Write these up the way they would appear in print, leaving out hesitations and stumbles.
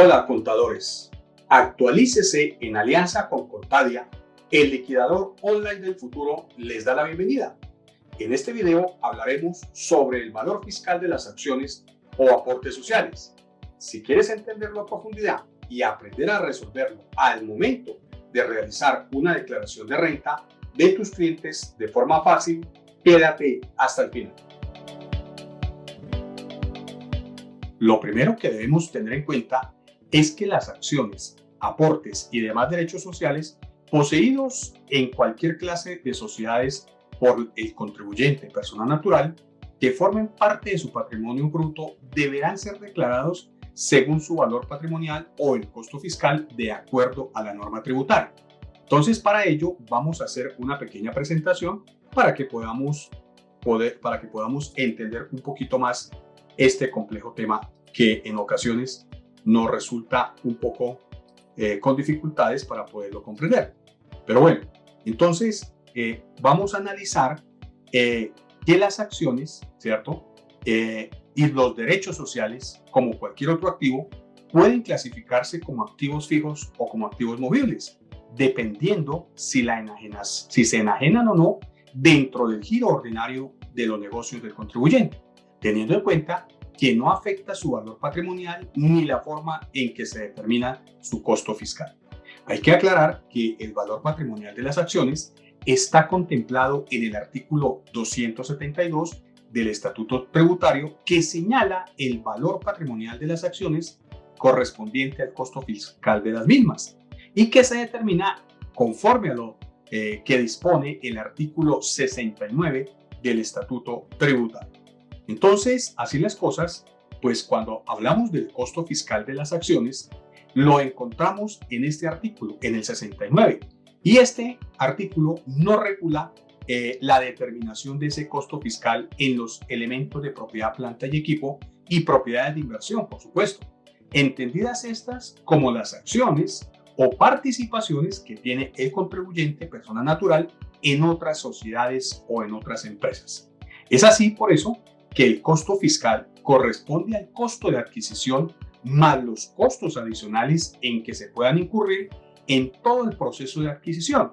Hola contadores, actualícese en alianza con Contadia, el liquidador online del futuro les da la bienvenida. En este video hablaremos sobre el valor fiscal de las acciones o aportes sociales. Si quieres entenderlo a profundidad y aprender a resolverlo al momento de realizar una declaración de renta de tus clientes de forma fácil, quédate hasta el final. Lo primero que debemos tener en cuenta es que las acciones, aportes y demás derechos sociales poseídos en cualquier clase de sociedades por el contribuyente, persona natural, que formen parte de su patrimonio bruto, deberán ser declarados según su valor patrimonial o el costo fiscal de acuerdo a la norma tributaria. Entonces, para ello vamos a hacer una pequeña presentación para que podamos entender un poquito más este complejo tema que en ocasiones nos resulta un poco con dificultades para poderlo comprender. Pero bueno, entonces vamos a analizar que las acciones, ¿cierto? Y los derechos sociales, como cualquier otro activo, pueden clasificarse como activos fijos o como activos movibles, dependiendo si se enajenan o no dentro del giro ordinario de los negocios del contribuyente, teniendo en cuenta que no afecta su valor patrimonial ni la forma en que se determina su costo fiscal. Hay que aclarar que el valor patrimonial de las acciones está contemplado en el artículo 272 del Estatuto Tributario, que señala el valor patrimonial de las acciones correspondiente al costo fiscal de las mismas y que se determina conforme a lo que dispone el artículo 69 del Estatuto Tributario. Entonces, así las cosas, pues cuando hablamos del costo fiscal de las acciones, lo encontramos en este artículo, en el 69. Y este artículo no regula la determinación de ese costo fiscal en los elementos de propiedad, planta y equipo y propiedades de inversión, por supuesto, entendidas estas como las acciones o participaciones que tiene el contribuyente, persona natural, en otras sociedades o en otras empresas. Es así, por eso, que el costo fiscal corresponde al costo de adquisición más los costos adicionales en que se puedan incurrir en todo el proceso de adquisición.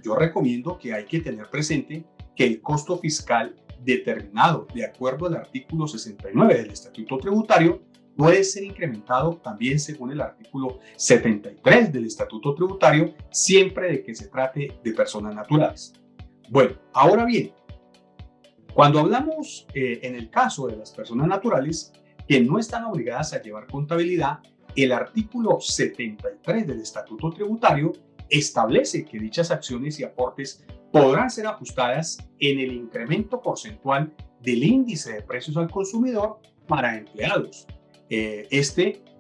Yo recomiendo que hay que tener presente que el costo fiscal determinado de acuerdo al artículo 69 del Estatuto Tributario puede ser incrementado también según el artículo 73 del Estatuto Tributario, siempre de que se trate de personas naturales. Bueno, ahora bien, cuando hablamos en el caso de las personas naturales que no están obligadas a llevar contabilidad, el artículo 73 del Estatuto Tributario establece que dichas acciones y aportes podrán ser ajustadas en el incremento porcentual del índice de precios al consumidor para empleados.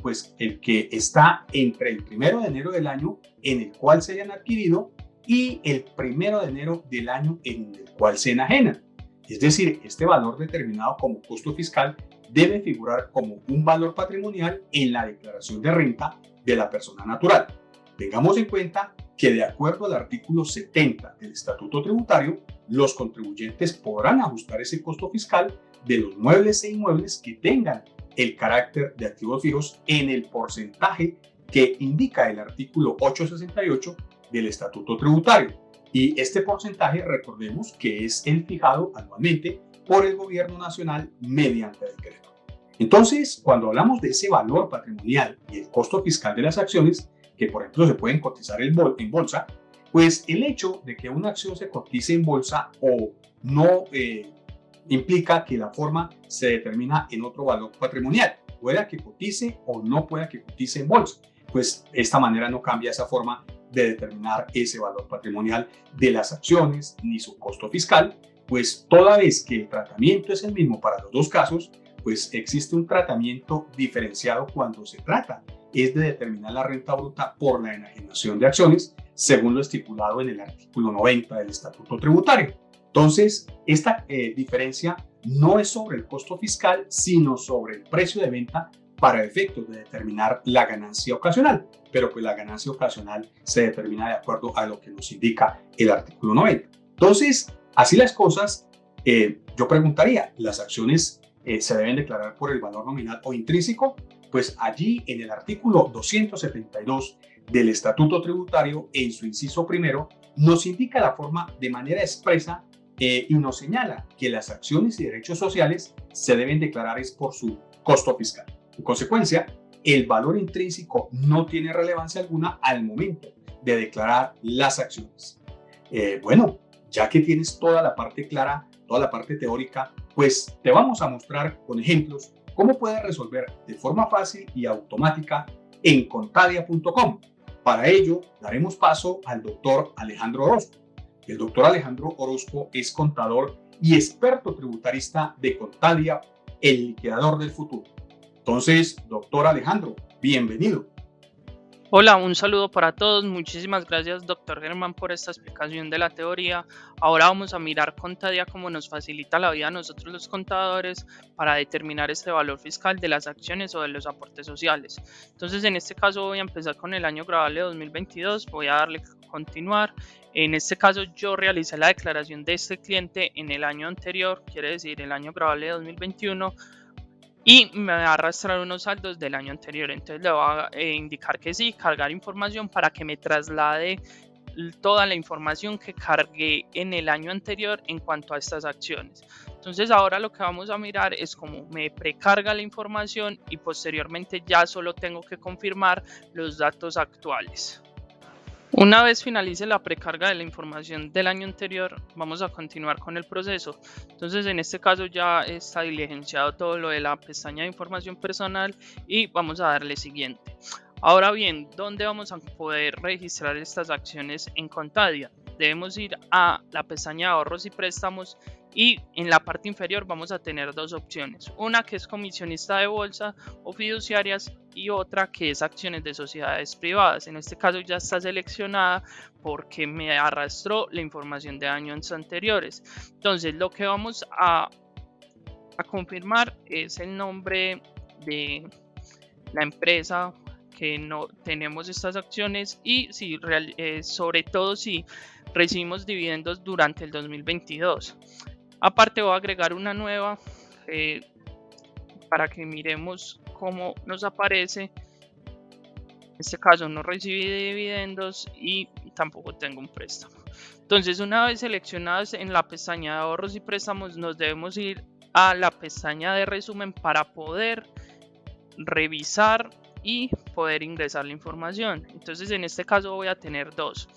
Pues el que está entre el 1 de enero del año en el cual se hayan adquirido y el 1 de enero del año en el cual se enajenan. Es decir, este valor determinado como costo fiscal debe figurar como un valor patrimonial en la declaración de renta de la persona natural. Tengamos en cuenta que de acuerdo al artículo 70 del Estatuto Tributario, los contribuyentes podrán ajustar ese costo fiscal de los muebles e inmuebles que tengan el carácter de activos fijos en el porcentaje que indica el artículo 868 del Estatuto Tributario. Y este porcentaje, recordemos que es el fijado anualmente por el Gobierno Nacional mediante decreto. Entonces, cuando hablamos de ese valor patrimonial y el costo fiscal de las acciones, que por ejemplo se pueden cotizar en bolsa, pues el hecho de que una acción se cotice en bolsa o no implica que la forma se determina en otro valor patrimonial, pueda que cotice o no pueda que cotice en bolsa. Pues de esta manera no cambia esa forma de determinar ese valor patrimonial de las acciones ni su costo fiscal, pues toda vez que el tratamiento es el mismo para los dos casos, pues existe un tratamiento diferenciado cuando se trata es de determinar la renta bruta por la enajenación de acciones, según lo estipulado en el artículo 90 del Estatuto Tributario. Entonces, esta diferencia no es sobre el costo fiscal, sino sobre el precio de venta para efectos de determinar la ganancia ocasional, pero pues la ganancia ocasional se determina de acuerdo a lo que nos indica el artículo 90. Entonces, así las cosas, yo preguntaría, ¿las acciones se deben declarar por el valor nominal o intrínseco? Pues allí en el artículo 272 del Estatuto Tributario, en su inciso primero, nos indica la forma de manera expresa y nos señala que las acciones y derechos sociales se deben declarar es por su costo fiscal. En consecuencia, el valor intrínseco no tiene relevancia alguna al momento de declarar las acciones. Bueno, ya que tienes toda la parte clara, toda la parte teórica, pues te vamos a mostrar con ejemplos cómo puedes resolver de forma fácil y automática en contadia.com. Para ello, daremos paso al doctor Alejandro Orozco. El doctor Alejandro Orozco es contador y experto tributarista de Contadia, el liquidador del futuro. Entonces, doctor Alejandro, bienvenido. Hola, un saludo para todos. Muchísimas gracias, doctor Germán, por esta explicación de la teoría. Ahora vamos a mirar Contadia cómo nos facilita la vida a nosotros los contadores para determinar este valor fiscal de las acciones o de los aportes sociales. Entonces, en este caso voy a empezar con el año grabable 2022. Voy a darle continuar. En este caso yo realicé la declaración de este cliente en el año anterior, quiere decir el año grabable 2021. Y me va a arrastrar unos saldos del año anterior. Entonces le voy a indicar que sí, cargar información para que me traslade toda la información que cargué en el año anterior en cuanto a estas acciones. Entonces ahora lo que vamos a mirar es cómo me precarga la información y posteriormente ya solo tengo que confirmar los datos actuales. Una vez finalice la precarga de la información del año anterior, vamos a continuar con el proceso. Entonces, en este caso ya está diligenciado todo lo de la pestaña de información personal y vamos a darle siguiente. Ahora bien, ¿dónde vamos a poder registrar estas acciones en Contadia? Debemos ir a la pestaña de ahorros y préstamos y en la parte inferior vamos a tener dos opciones. Una que es comisionista de bolsa o fiduciarias y otra que es acciones de sociedades privadas. En este caso ya está seleccionada porque me arrastró la información de años anteriores. Entonces lo que vamos a confirmar es el nombre de la empresa que no tenemos estas acciones y si sobre todo si recibimos dividendos durante el 2022. Aparte voy a agregar una nueva para que miremos cómo nos aparece. En este caso no recibí dividendos y tampoco tengo un préstamo. Entonces una vez seleccionados en la pestaña de ahorros y préstamos nos debemos ir a la pestaña de resumen para poder revisar y poder ingresar la información. Entonces en este caso voy a tener dos.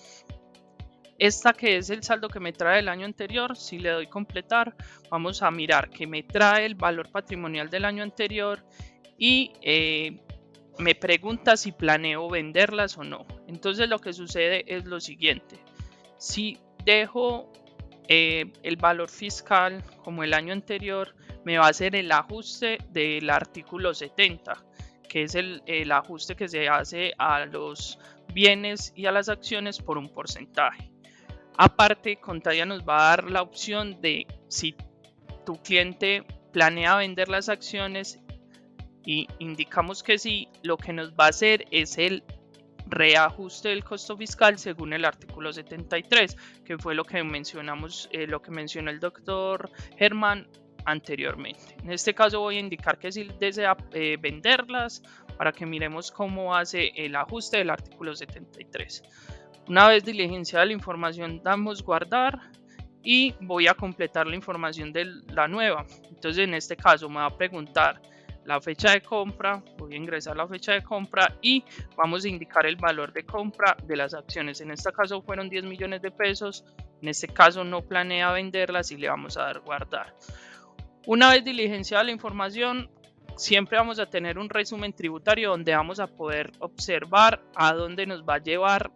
Esta que es el saldo que me trae el año anterior, si le doy completar, vamos a mirar que me trae el valor patrimonial del año anterior y me pregunta si planeo venderlas o no. Entonces lo que sucede es lo siguiente. Si dejo el valor fiscal como el año anterior, me va a hacer el ajuste del artículo 70, que es el ajuste que se hace a los bienes y a las acciones por un porcentaje. Aparte, Contadia nos va a dar la opción de si tu cliente planea vender las acciones y indicamos que sí, lo que nos va a hacer es el reajuste del costo fiscal según el artículo 73, que fue lo que mencionamos, lo que mencionó el doctor Germán anteriormente. En este caso voy a indicar que si desea venderlas para que miremos cómo hace el ajuste del artículo 73. Una vez diligenciada la información damos guardar y voy a completar la información de la nueva. Entonces en este caso me va a preguntar la fecha de compra, voy a ingresar la fecha de compra y vamos a indicar el valor de compra de las acciones. En este caso fueron 10 millones de pesos, en este caso no planea venderlas y le vamos a dar guardar. Una vez diligenciada la información, siempre vamos a tener un resumen tributario donde vamos a poder observar a dónde nos va a llevar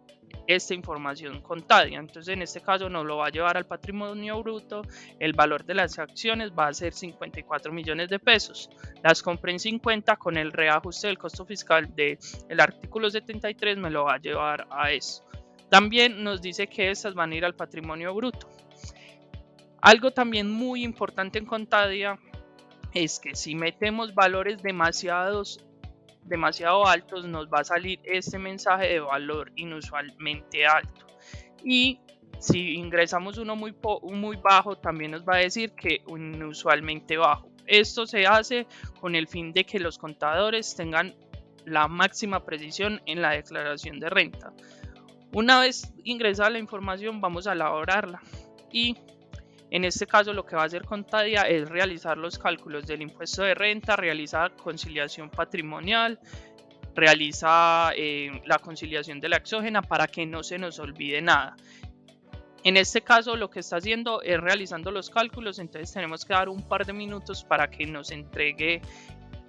esta información Contadia. Entonces en este caso nos lo va a llevar al patrimonio bruto. El valor de las acciones va a ser 54 millones de pesos. Las compré en 50, con el reajuste del costo fiscal del artículo 73 me lo va a llevar a eso. También nos dice que estas van a ir al patrimonio bruto. Algo también muy importante en Contadia es que si metemos valores demasiado altos nos va a salir este mensaje de valor inusualmente alto, y si ingresamos uno muy bajo también nos va a decir que inusualmente bajo. Esto se hace con el fin de que los contadores tengan la máxima precisión en la declaración de renta. Una vez ingresada la información, vamos a elaborarla y en este caso lo que va a hacer Contadia es realizar los cálculos del impuesto de renta, realiza conciliación patrimonial, realiza la conciliación de la exógena para que no se nos olvide nada. En este caso lo que está haciendo es realizando los cálculos, entonces tenemos que dar un par de minutos para que nos entregue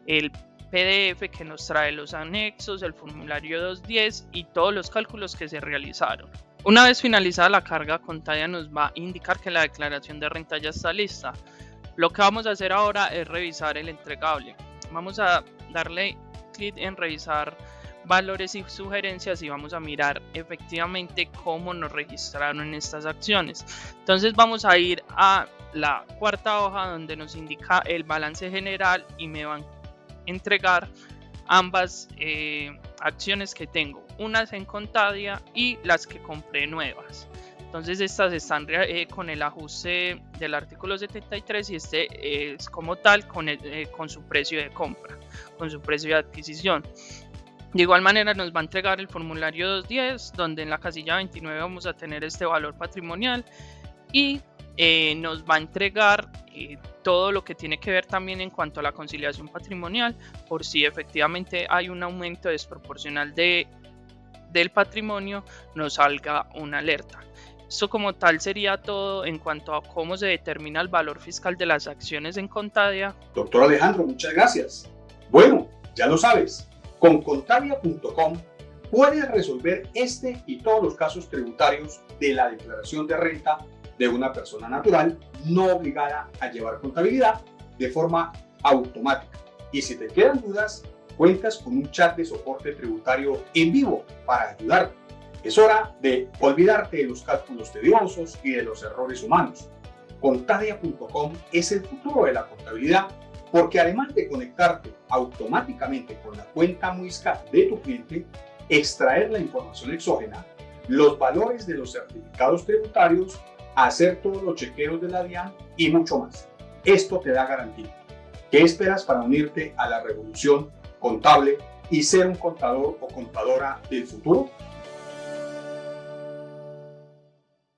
el PDF que nos trae los anexos, el formulario 210 y todos los cálculos que se realizaron. Una vez finalizada la carga, Contadia nos va a indicar que la declaración de renta ya está lista. Lo que vamos a hacer ahora es revisar el entregable. Vamos a darle clic en revisar valores y sugerencias y vamos a mirar efectivamente cómo nos registraron estas acciones. Entonces vamos a ir a la cuarta hoja donde nos indica el balance general y me van a entregar ambas acciones que tengo, unas en Contadia y las que compré nuevas. Entonces estas están con el ajuste del artículo 73 y este es como tal con su precio de compra, con su precio de adquisición. De igual manera nos va a entregar el formulario 210 donde en la casilla 29 vamos a tener este valor patrimonial y nos va a entregar todo lo que tiene que ver también en cuanto a la conciliación patrimonial por si efectivamente hay un aumento desproporcional del patrimonio, nos salga una alerta. Esto como tal sería todo en cuanto a cómo se determina el valor fiscal de las acciones en Contadia. Doctor Alejandro, muchas gracias. Bueno, ya lo sabes, con Contadia.com puedes resolver este y todos los casos tributarios de la declaración de renta de una persona natural no obligada a llevar contabilidad de forma automática. Y si te quedan dudas, cuentas con un chat de soporte tributario en vivo para ayudarte. Es hora de olvidarte de los cálculos tediosos y de los errores humanos. Contadia.com es el futuro de la contabilidad porque además de conectarte automáticamente con la cuenta Muisca de tu cliente, extraer la información exógena, los valores de los certificados tributarios, hacer todos los chequeos de la DIAN y mucho más. Esto te da garantía. ¿Qué esperas para unirte a la revolución contable y ser un contador o contadora del futuro?